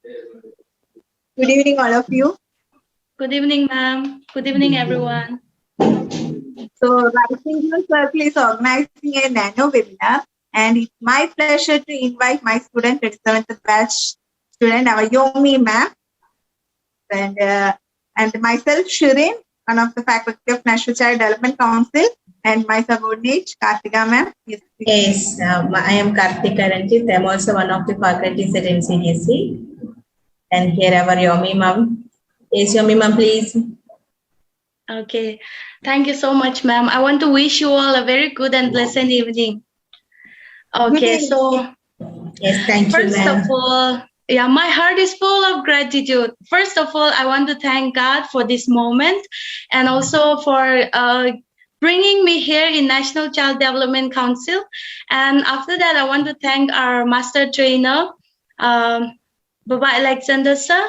Good evening, all of you. Good evening, ma'am. Good evening, everyone. So, Rising Circle is organizing a nano webinar, and it's my pleasure to invite my student, 27th batch student, our Yaiomi ma'am, and myself, Sherin, one of the Faculty of National Child Development Council, and my subordinate, Karthika ma'am. Yes, I am Karthika. I am also one of the faculties at NCDC. And here our Yaiomi ma'am. Yes, Yaiomi ma'am, please. Okay, thank you so much, ma'am. I want to wish you all a very good and pleasant evening. Okay, so yes, thank you. First of all, yeah, my heart is full of gratitude. First of all, I want to thank God for this moment, and also for bringing me here in National Child Development Council. And after that, I want to thank our master trainer, Baba Alexander sir,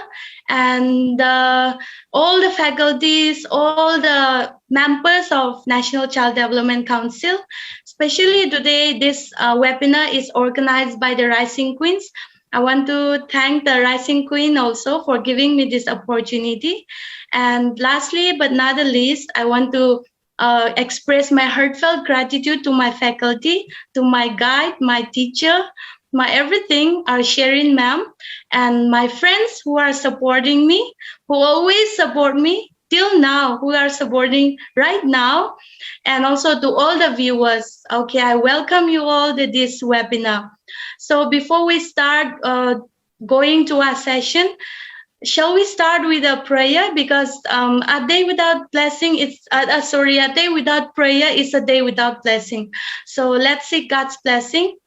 and all the faculties, all the members of National Child Development Council. Especially today, this webinar is organized by the Rising Queens. I want to thank the Rising Queen also for giving me this opportunity. And lastly, but not the least, I want to express my heartfelt gratitude to my faculty, to my guide, my teacher, my everything, our Sherin ma'am, and my friends who are supporting me, who always support me till now, who are supporting right now, and also to all the viewers. Okay, I welcome you all to this webinar. So before we start going to our session, shall we start with a prayer? Because a day without blessing, a day without prayer is a day without blessing. So let's seek God's blessing.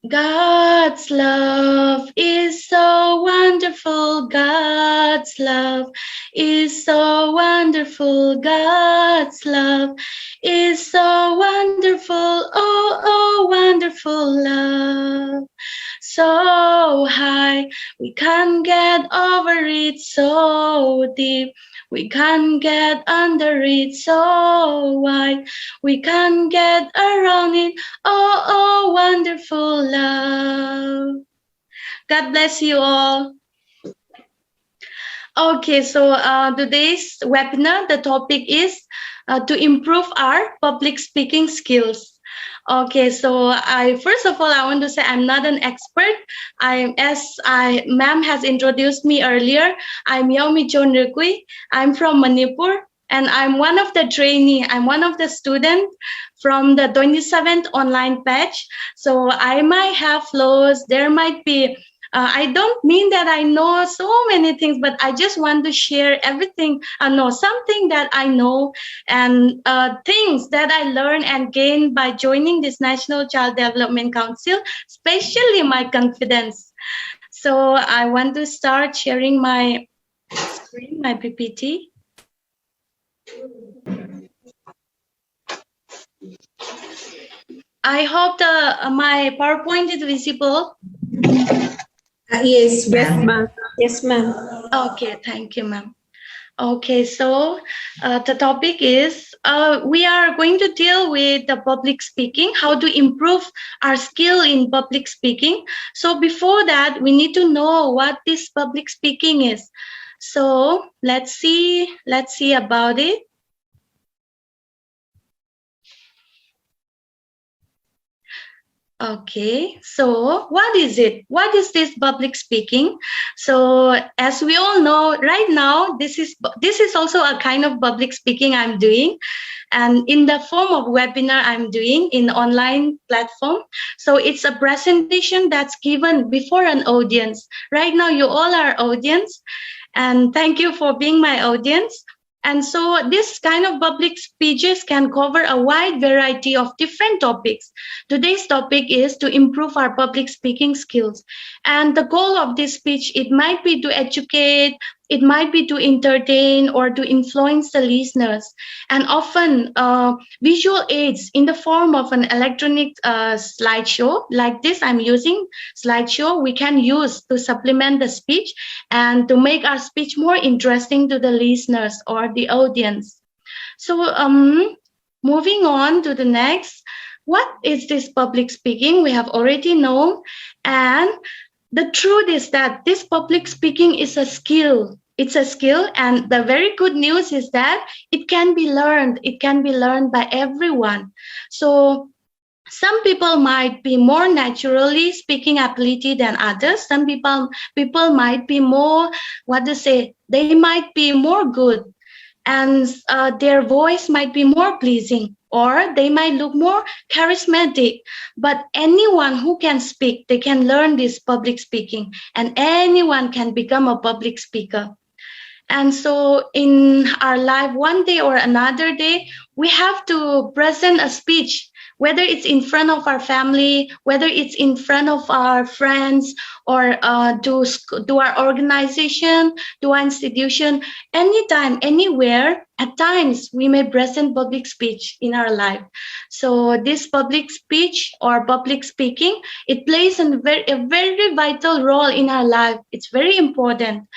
God's love is so wonderful. God's love is so wonderful. God's love is so wonderful. Oh, oh, wonderful love. So high, we can't get over it, so deep. We can't get under it, so wide. We can't get around it. Oh, oh, wonderful love. God bless you all. Okay, so today's webinar, the topic is to improve our public speaking skills. Okay, so first of all, I want to say I'm not an expert. Ma'am has introduced me earlier. I'm Yaiomi Chon. I'm from Manipur, and I'm one of the trainee. I'm one of the students from the 27th online batch. So I might have flaws. There might be. I don't mean that I know so many things, but I just want to share everything. Something that I know, and things that I learned and gained by joining this National Child Development Council, especially my confidence. So I want to start sharing my screen, my PPT. I hope my PowerPoint is visible. Yes, ma'am. Yes, ma'am. Okay, thank you, ma'am. Okay, so the topic is we are going to deal with the public speaking, how to improve our skill in public speaking. So before that, we need to know what this public speaking is. So let's see about it. Okay, so what is it? What is this public speaking? So as we all know, right now, this is also a kind of public speaking I'm doing, and in the form of webinar I'm doing in online platform. So it's a presentation that's given before an audience. Right now, you all are audience, and thank you for being my audience. And so this kind of public speeches can cover a wide variety of different topics. Today's topic is to improve our public speaking skills. And the goal of this speech, it might be to educate, it might be to entertain, or to influence the listeners. And often visual aids in the form of an electronic slideshow, like this I'm using slideshow, we can use to supplement the speech and to make our speech more interesting to the listeners or the audience. So moving on to the next, what is this public speaking? We have already known. And the truth is that this public speaking is a skill. It's a skill, and the very good news is that it can be learned. It can be learned by everyone. So some people might be more naturally speaking ability than others. Some people might be more, what to say, they might be more good, and their voice might be more pleasing, or they might look more charismatic. But anyone who can speak, they can learn this public speaking, and anyone can become a public speaker. And so in our life, one day or another day, we have to present a speech, whether it's in front of our family, whether it's in front of our friends, or to our organization, to our institution, anytime, anywhere. At times, we may present public speech in our life. So this public speech or public speaking, it plays a very vital role in our life. It's very important.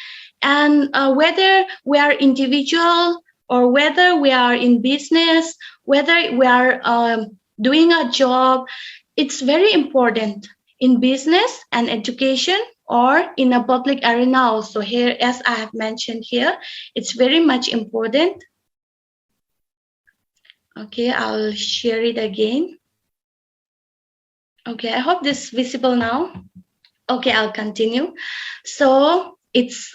And whether we are individual or whether we are in business, whether we are doing a job, it's very important in business and education or in a public arena also. Here, as I have mentioned here, it's very much important. Okay, I'll share it again. Okay, I hope this is visible now. Okay, I'll continue. So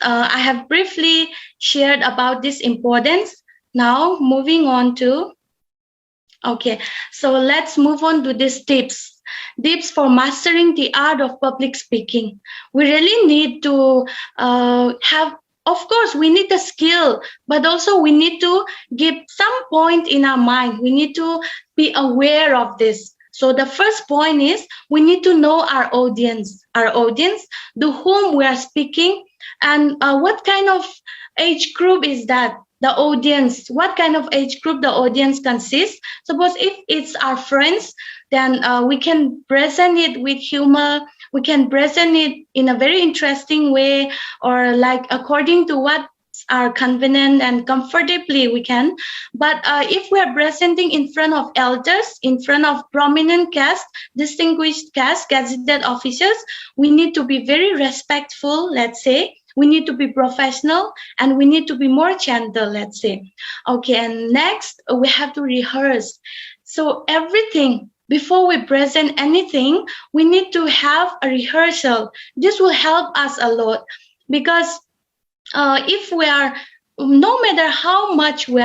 I have briefly shared about this importance. Now moving on to, okay, so let's move on to these tips for mastering the art of public speaking. We really need to have, of course, we need the skill, but also we need to give some point in our mind. We need to be aware of this. So the first point is we need to know our audience, to whom we are speaking, and what kind of age group is that, the audience, what kind of age group the audience consists. Suppose if it's our friends, then we can present it with humor, we can present it in a very interesting way, or like according to what are convenient and comfortably we can. But if we are presenting in front of elders, in front of prominent caste, distinguished caste, gazetted officers, we need to be very respectful, let's say. We need to be professional, and we need to be more gentle, let's say. Okay, and next we have to rehearse. So everything, before we present anything, we need to have a rehearsal. This will help us a lot, because if we are, no matter how much we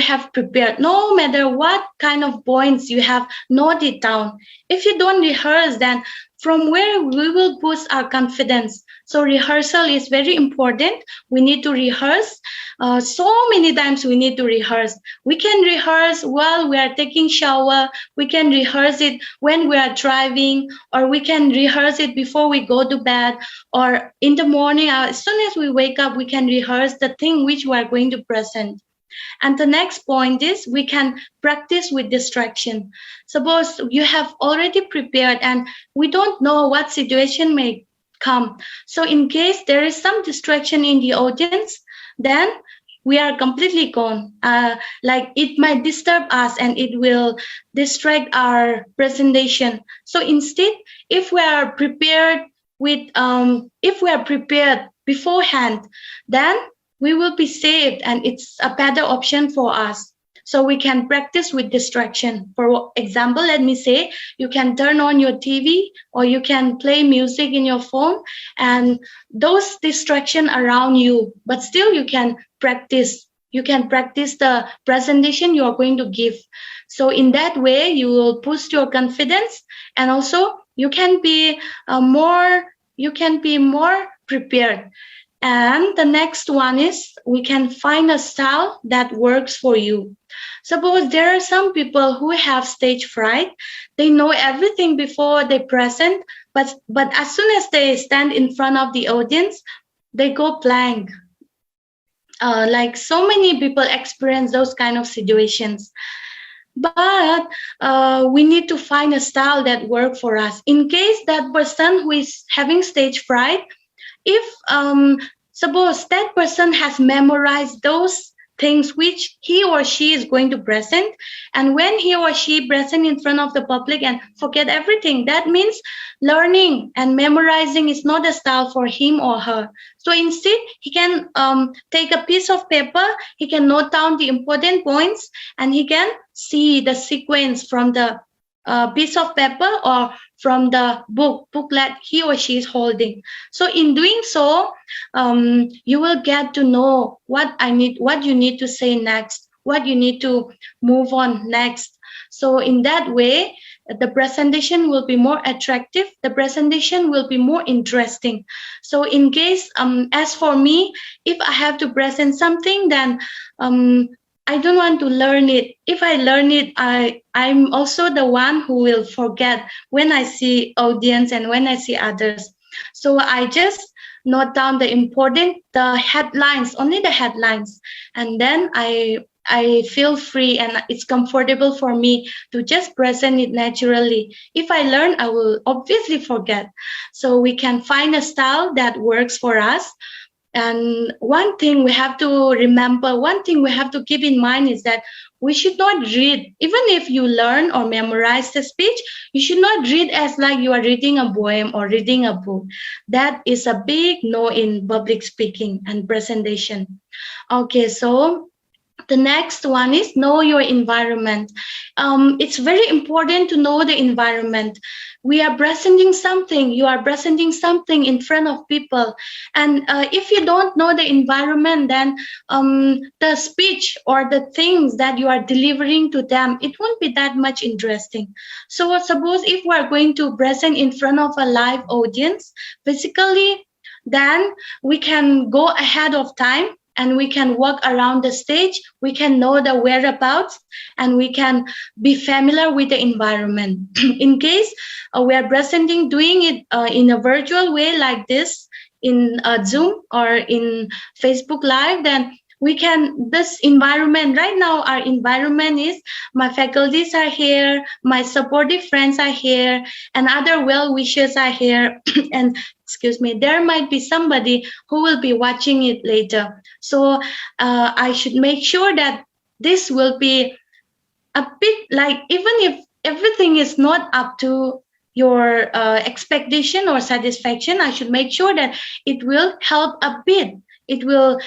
have prepared, no matter what kind of points you have noted down, if you don't rehearse, then from where we will boost our confidence. So rehearsal is very important. We need to rehearse. So many times we need to rehearse. We can rehearse while we are taking shower. We can rehearse it when we are driving, or we can rehearse it before we go to bed, or in the morning. As soon as we wake up, we can rehearse the thing which we are going to present. And the next point is we can practice with distraction. Suppose you have already prepared and we don't know what situation may come. So in case there is some distraction in the audience, then we are completely gone. Like it might disturb us and it will distract our presentation. So instead, if we are prepared beforehand, then we will be saved, and it's a better option for us. So we can practice with distraction. For example, let me say, you can turn on your TV or you can play music in your phone, and those distractions around you, but still you can practice. You can practice the presentation you are going to give. So in that way, you will boost your confidence, and also you can be more prepared. And the next one is we can find a style that works for you. Suppose there are some people who have stage fright. They know everything before they present, but as soon as they stand in front of the audience, they go blank. Like so many people experience those kind of situations. But we need to find a style that works for us. In case that person who is having stage fright, if suppose that person has memorized those things which he or she is going to present. And when he or she present in front of the public and forget everything, that means learning and memorizing is not a style for him or her. So instead, he can take a piece of paper, he can note down the important points, and he can see the sequence from the piece of paper or from the booklet he or she is holding. So in doing so, you will get to know what you need to say next, what you need to move on next. So in that way, the presentation will be more attractive, the presentation will be more interesting. So in case, as for me, if I have to present something, then I don't want to learn it. If I learn it, I'm also the one who will forget when I see audience and when I see others. So I just note down the headlines, only the headlines. And then I feel free and it's comfortable for me to just present it naturally. If I learn, I will obviously forget. So we can find a style that works for us. And one thing we have to remember, one thing we have to keep in mind is that we should not read, even if you learn or memorize the speech, you should not read as like you are reading a poem or reading a book. That is a big no in public speaking and presentation. Okay, so the next one is know your environment. It's very important to know the environment. We are presenting something, you are presenting something in front of people. And if you don't know the environment, then the speech or the things that you are delivering to them, it won't be that much interesting. So suppose if we are going to present in front of a live audience, physically, then we can go ahead of time and we can walk around the stage, we can know the whereabouts, and we can be familiar with the environment. In case we are presenting, doing it in a virtual way like this, in Zoom or in Facebook Live, then we can, this environment, right now our environment is, my faculties are here, my supportive friends are here, and other well-wishers are here, and excuse me, there might be somebody who will be watching it later. So I should make sure that this will be a bit like, even if everything is not up to your expectation or satisfaction, I should make sure that it will help a bit. It will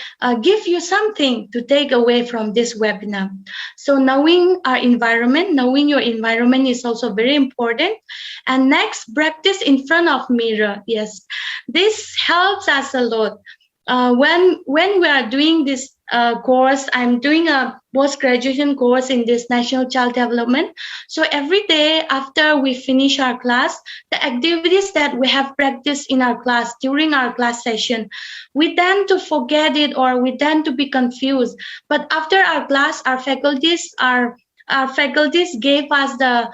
give you something to take away from this webinar. So knowing our environment, knowing your environment is also very important. And next, practice in front of mirror. Yes, this helps us a lot. When we are doing this course, I'm doing a post-graduation course in this National Child Development. So every day after we finish our class, the activities that we have practiced in our class, during our class session, we tend to forget it or we tend to be confused. But after our class, our faculties gave us the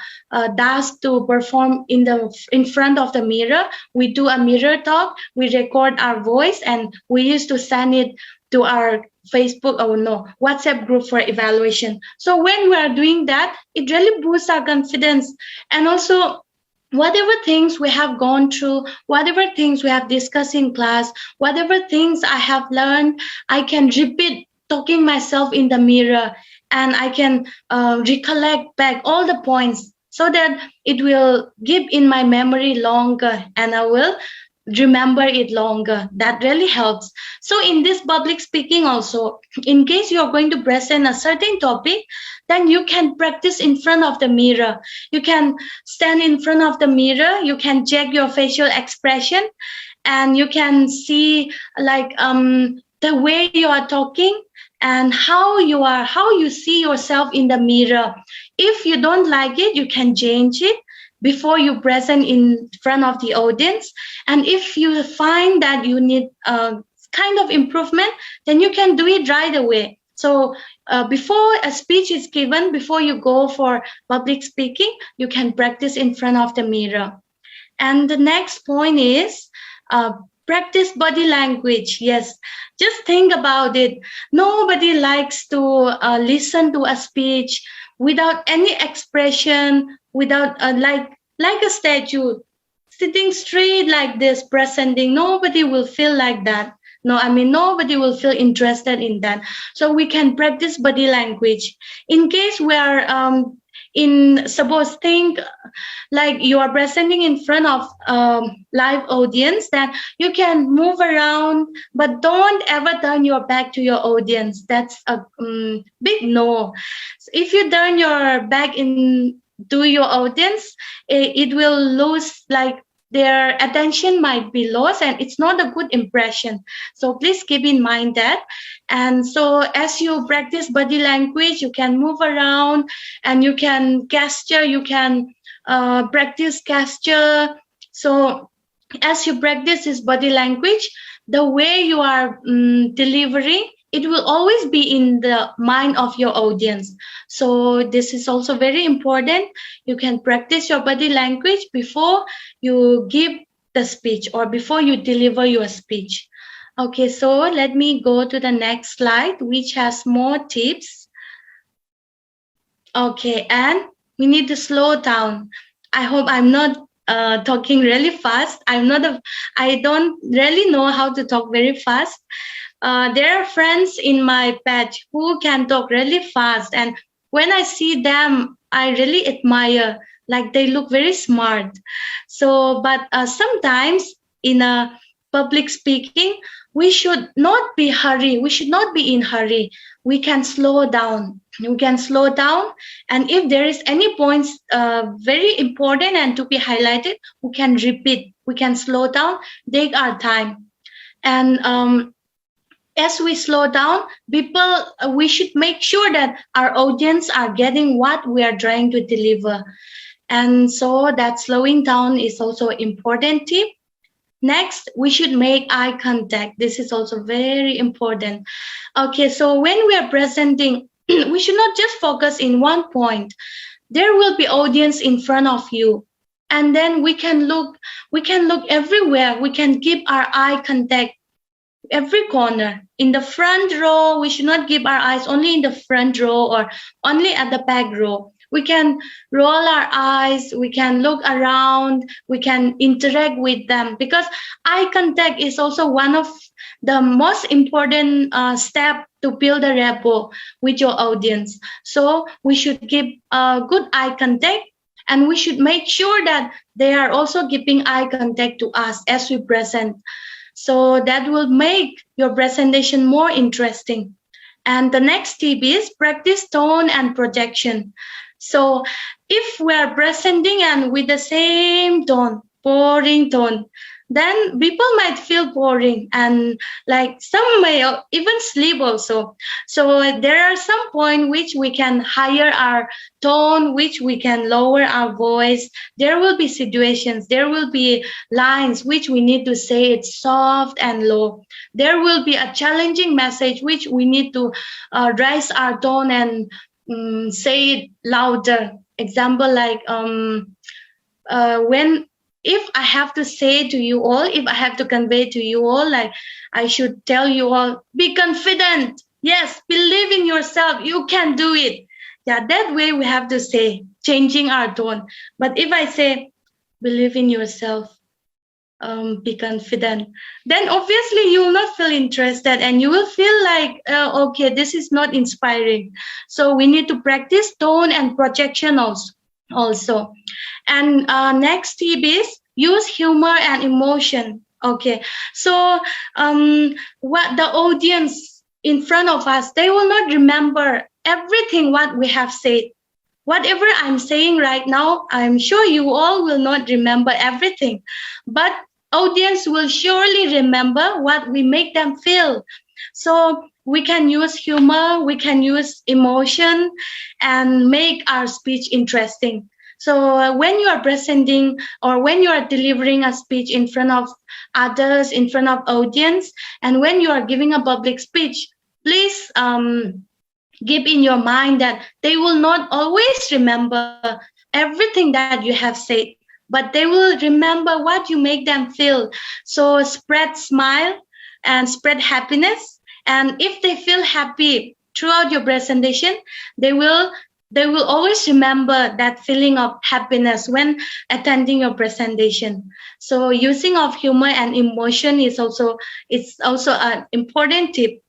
task to perform in front of the mirror. We do a mirror talk, we record our voice, and we used to send it to our WhatsApp group for evaluation. So when we are doing that, it really boosts our confidence. And also, whatever things we have gone through, whatever things we have discussed in class, whatever things I have learned, I can repeat talking myself in the mirror, and I can recollect back all the points so that it will keep in my memory longer and I will remember it longer. That really helps. So in this public speaking also, in case you're going to present a certain topic, then you can practice in front of the mirror. You can stand in front of the mirror, you can check your facial expression, and you can see like the way you are talking and how you see yourself in the mirror. If you don't like it, you can change it before you present in front of the audience. And if you find that you need kind of improvement, then you can do it right away. So before a speech is given, before you go for public speaking, you can practice in front of the mirror. And the next point is practice body language. Yes, just think about it. Nobody likes to listen to a speech without any expression, without like a statue, sitting straight like this, presenting. Nobody will feel like that. No, I mean, nobody will feel interested in that. So we can practice body language. In case we are suppose think like you are presenting in front of live audience, that you can move around, but don't ever turn your back to your audience. That's a big no. If you turn your back in to your audience, it will lose, like their attention might be lost, and it's not a good impression. So please keep in mind that. And so as you practice body language, you can move around and you can gesture, you can practice gesture. So as you practice this body language, the way you are delivering, it will always be in the mind of your audience. So this is also very important. You can practice your body language before you give the speech or before you deliver your speech. Okay, so let me go to the next slide, which has more tips. Okay, and we need to slow down. I hope I'm not talking really fast. I don't really know how to talk very fast. There are friends in my batch who can talk really fast, and when I see them, I really admire. Like they look very smart. So, but sometimes in a public speaking, we should not be hurry. We should not be in hurry. We can slow down. You can slow down, and if there is any points very important and to be highlighted, we can repeat. We can slow down, take our time, and as we slow down, we should make sure that our audience are getting what we are trying to deliver. And so that slowing down is also important tip. Next, we should make eye contact. This is also very important. Okay, so when we are presenting, we should not just focus in one point. There will be audience in front of you. And then we can look everywhere. We can keep our eye contact every corner. In the front row, we should not keep our eyes only in the front row or only at the back row. We can roll our eyes, we can look around, we can interact with them, because eye contact is also one of the most important step to build a rapport with your audience. So we should keep good eye contact, and we should make sure that they are also keeping eye contact to us as we present. So that will make your presentation more interesting. And the next tip is practice tone and projection. So if we are presenting and with the same tone, boring tone, then people might feel boring, and like some may even sleep also. So there are some points which we can higher our tone, which we can lower our voice. There will be situations, there will be lines which we need to say it soft and low. There will be a challenging message which we need to raise our tone and say it louder. Example like if I have to say to you all, if I have to convey to you all, like I should tell you all, be confident. Yes, believe in yourself. You can do it. Yeah, that way we have to say, changing our tone. But if I say, believe in yourself, be confident, then obviously you will not feel interested and you will feel like, okay, this is not inspiring. So we need to practice tone and projection also. And next tip is use humor and emotion. Okay, so what the audience in front of us, they will not remember everything what we have said. Whatever I'm saying right now, I'm sure you all will not remember everything, but audience will surely remember what we make them feel. So we can use humor, we can use emotion, and make our speech interesting. So when you are presenting or when you are delivering a speech in front of others, in front of audience, and when you are giving a public speech, please keep in your mind that they will not always remember everything that you have said, but they will remember what you make them feel. So spread smile and spread happiness. And if they feel happy throughout your presentation, they will they will always remember that feeling of happiness when attending your presentation. So using of humor and emotion is also, it's also an important tip.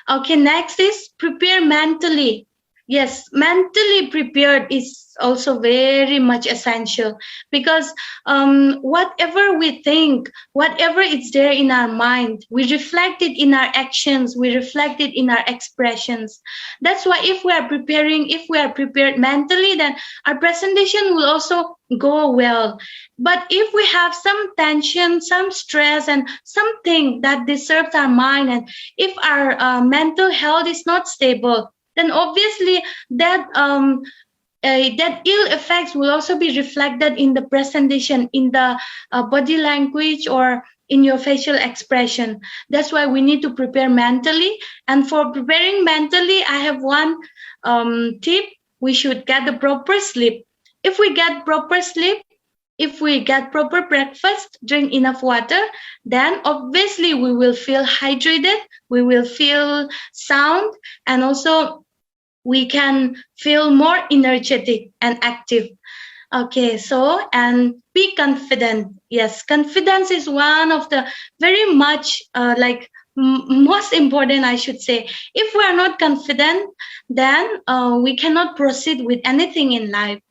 Okay, next is prepare mentally. Yes, mentally prepared is also very much essential, because whatever we think, whatever is there in our mind, we reflect it in our actions, we reflect it in our expressions. That's why if we are preparing, if we are prepared mentally, then our presentation will also go well. But if we have some tension, some stress, and something that disturbs our mind, and if our mental health is not stable, then obviously that that ill effects will also be reflected in the presentation, in the body language, or in your facial expression. That's why we need to prepare mentally. And for preparing mentally, I have one tip: we should get the proper sleep. If we get proper sleep, if we get proper breakfast, drink enough water, then obviously we will feel hydrated, we will feel sound, and also we can feel more energetic and active. Okay, so, and be confident. Yes, confidence is one of the very much most important, I should say. If we are not confident, then we cannot proceed with anything in life.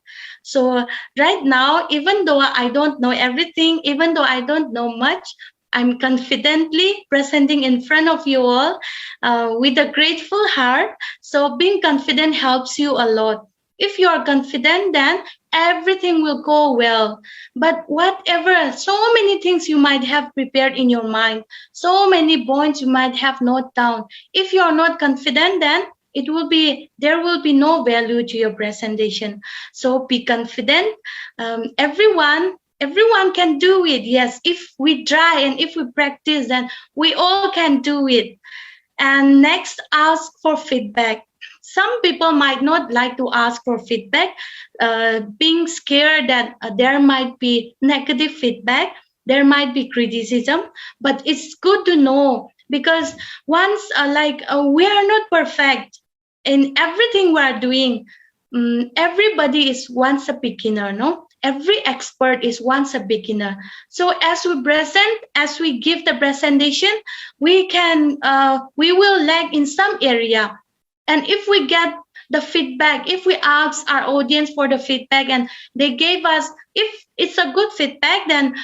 So right now, even though I don't know everything, even though I don't know much, I'm confidently presenting in front of you all with a grateful heart. So being confident helps you a lot. If you are confident, then everything will go well. But whatever, so many things you might have prepared in your mind, so many points you might have noted down. If you are not confident, then there will be no value to your presentation. So be confident. Everyone can do it. Yes, if we try and if we practice, then we all can do it. And next, ask for feedback. Some people might not like to ask for feedback, being scared that there might be negative feedback, there might be criticism, but it's good to know, because once we are not perfect in everything we are doing. Everybody is once a beginner, no? Every expert is once a beginner. So as we present, as we give the presentation, we will lag in some area. And if we get the feedback, if we ask our audience for the feedback and they gave us, if it's a good feedback, then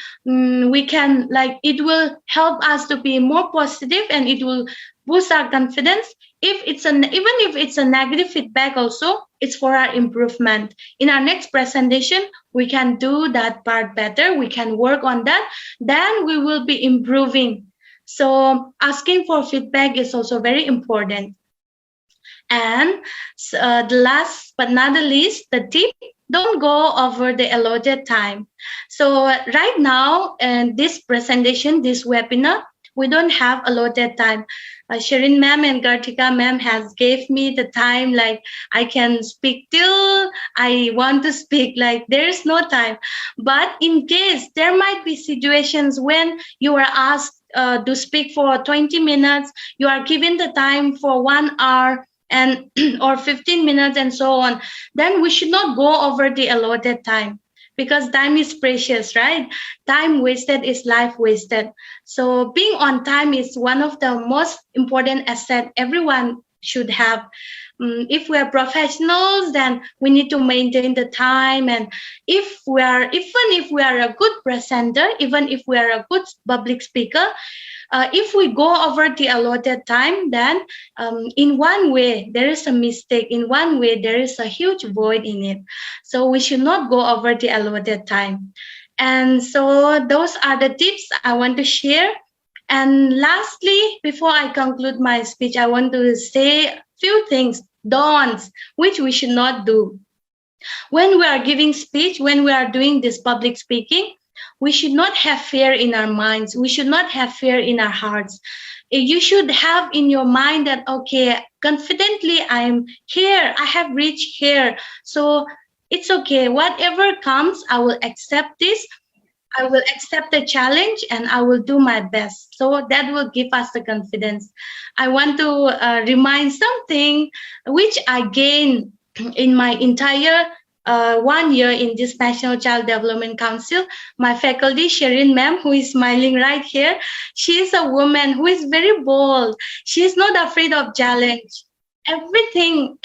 we can, it will help us to be more positive and it will boost our confidence. Even if it's a negative feedback also, it's for our improvement. In our next presentation, we can do that part better. We can work on that. Then we will be improving. So asking for feedback is also very important. And the last but not the least, the tip: don't go over the allotted time. So right now, in this presentation, this webinar, we don't have allotted time. Sherin ma'am and Karthika ma'am has gave me the time, I can speak till I want to speak, there is no time. But in case there might be situations when you are asked to speak for 20 minutes, you are given the time for 1 hour, and or 15 minutes and so on, then we should not go over the allotted time, because time is precious, right? Time wasted is life wasted. So being on time is one of the most important assets everyone should have. If we are professionals, then we need to maintain the time. And even if we are a good presenter, even if we are a good public speaker, if we go over the allotted time, then in one way there is a mistake, in one way there is a huge void in it. So we should not go over the allotted time. And so those are the tips I want to share. And lastly, before I conclude my speech, I want to say a few things, don'ts, which we should not do. When we are giving speech, when we are doing this public speaking, we should not have fear in our minds. We should not have fear in our hearts. You should have in your mind that, okay, confidently I am here, I have reached here. So it's okay, whatever comes, I will accept this. I will accept the challenge and I will do my best. So that will give us the confidence. I want to remind something which I gained in my entire 1 year in this National Child Development Council, my faculty, Sherin ma'am, who is smiling right here, she is a woman who is very bold. She is not afraid of challenge. Everything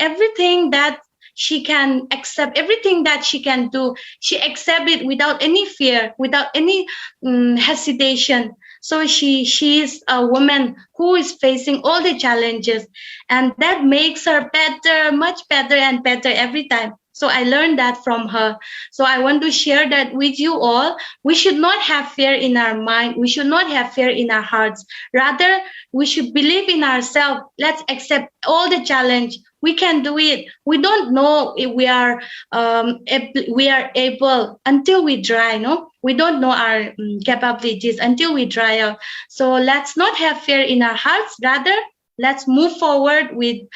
that she can accept, everything that she can do, she accept it without any fear, without any hesitation. So she is a woman who is facing all the challenges, and that makes her better, much better and better every time. So I learned that from her. So I want to share that with you all. We should not have fear in our mind. We should not have fear in our hearts. Rather, we should believe in ourselves. Let's accept all the challenge. We can do it. We don't know if we are able until we try. No, we don't know our capabilities until we try out. So let's not have fear in our hearts. Rather, let's move forward with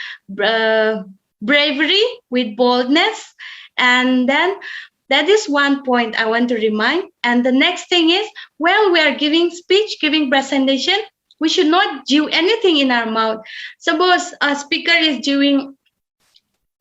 bravery, with boldness. And then that is one point I want to remind. And the next thing is, when we are giving speech, giving presentation, we should not chew anything in our mouth. Suppose a speaker is chewing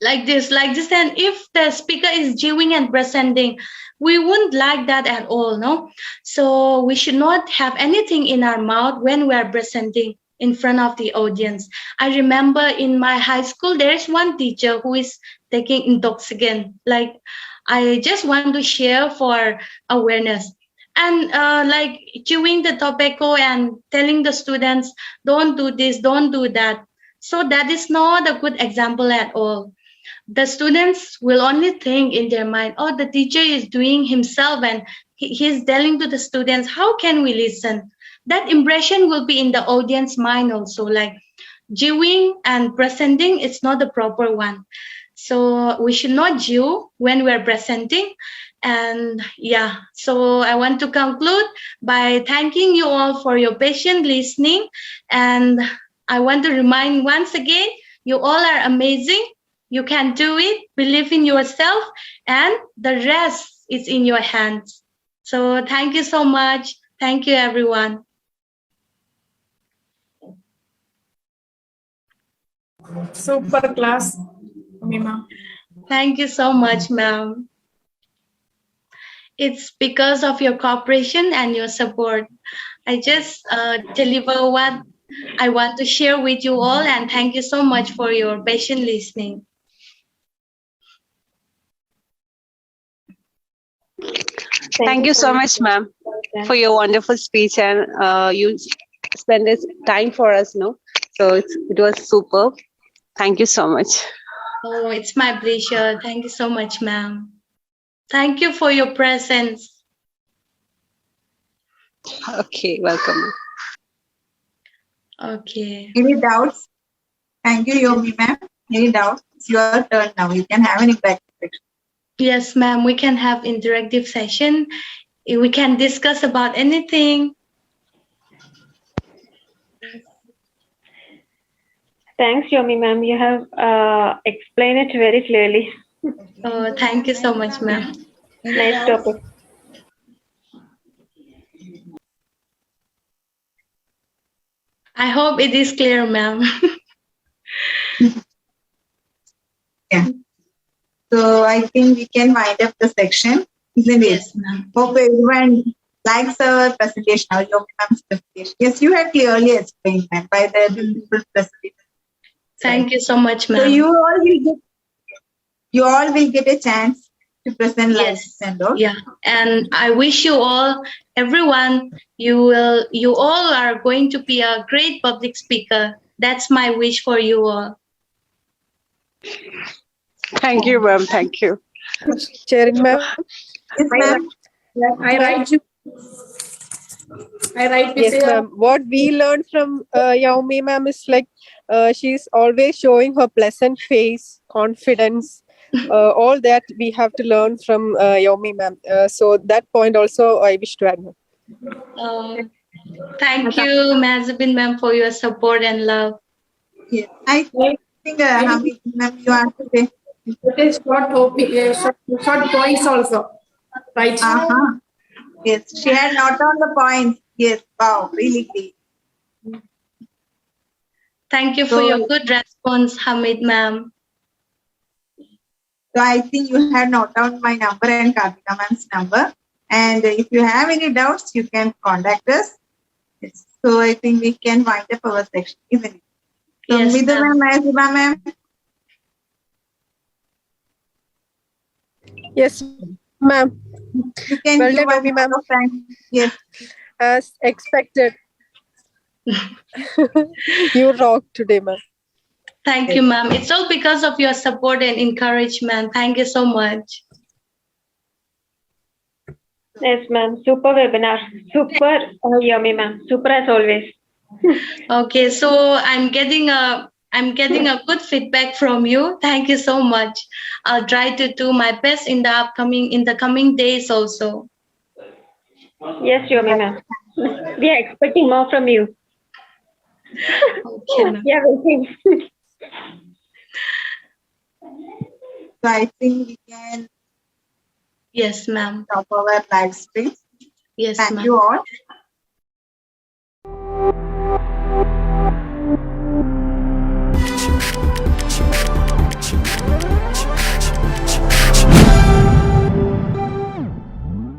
like this, and if the speaker is chewing and presenting, we wouldn't like that at all, no? So we should not have anything in our mouth when we are presenting in front of the audience. I remember in my high school, there is one teacher who is taking intoxicant. Like, I just want to share for awareness. And like chewing the tobacco and telling the students, don't do this, don't do that. So that is not a good example at all. The students will only think in their mind, oh, the teacher is doing himself and he's telling to the students, how can we listen? That impression will be in the audience mind also, like chewing and presenting, it's not the proper one. So we should not chew when we're presenting. And yeah, so I want to conclude by thanking you all for your patient listening. And I want to remind once again, you all are amazing. You can do it, believe in yourself, and the rest is in your hands. So thank you so much. Thank you, everyone. Super class, Mima. Thank you so much, ma'am. It's because of your cooperation and your support. I just deliver what I want to share with you all, and thank you so much for your patient listening. Thank you so much, ma'am, for your wonderful speech, and you spend this time for us, no? So it was superb. Thank you so much. Oh, it's my pleasure. Thank you so much, ma'am. Thank you for your presence. Okay, welcome. Okay. Any doubts? Thank you, Yaiomi ma'am. Any doubts? It's your turn now. You can have an interactive section. Yes, ma'am. We can have interactive session. We can discuss about anything. Thanks, Yaiomi ma'am. You have explained it very clearly. Oh, thank you so much, ma'am. Nice topic. I hope it is clear, ma'am. Yeah. So I think we can wind up the section, isn't it? Yes, ma'am. Hope everyone likes our presentation, our Yaiomi ma'am's presentation. Yes, you have clearly explained, ma'am, by the beautiful presentation. Thank you so much, ma'am. So you all will get a chance to present Yes. and all. Yeah, and I wish you all, everyone, you all are going to be a great public speaker. That's my wish for you all. Thank you, ma'am. Thank you. Sherin ma'am. Yes, ma'am. I write you. I write with Yes, ma'am. What we learned from Yaiomi ma'am is like she's always showing her pleasant face, confidence. All that we have to learn from Yaiomi ma'am. So that point also I wish to add. Thank you, Mazabin ma'am, for your support and love. Yes. I think Hamid ma'am, you want to say. It is short points also. Right. Uh-huh. Yes, she had not on the points. Yes, wow, really great. Thank you for your good response, Hamid ma'am. So I think you have noted down my number and Karthika ma'am's number. And if you have any doubts, you can contact us. So I think we can wind up our section, isn't it? So Yes, Midhu ma'am. ma'am, Mahasiba ma'am, Yes, ma'am. you can Well give done, one Yomi ma'am. minute of time. Yes. As expected. You rock today, ma'am. Thank you, ma'am. It's all because of your support and encouragement. Thank you so much. Yes, ma'am. Super webinar. Super, Yomi ma'am. Super as always. Okay, so I'm getting a good feedback from you. Thank you so much. I'll try to do my best in the coming days also. Yes, Yomi ma'am. We are expecting more from you. Okay, ma'am. Yeah, waiting. So I think we can Yes, ma'am. stop our live stream. Yes, Thank ma'am. you all.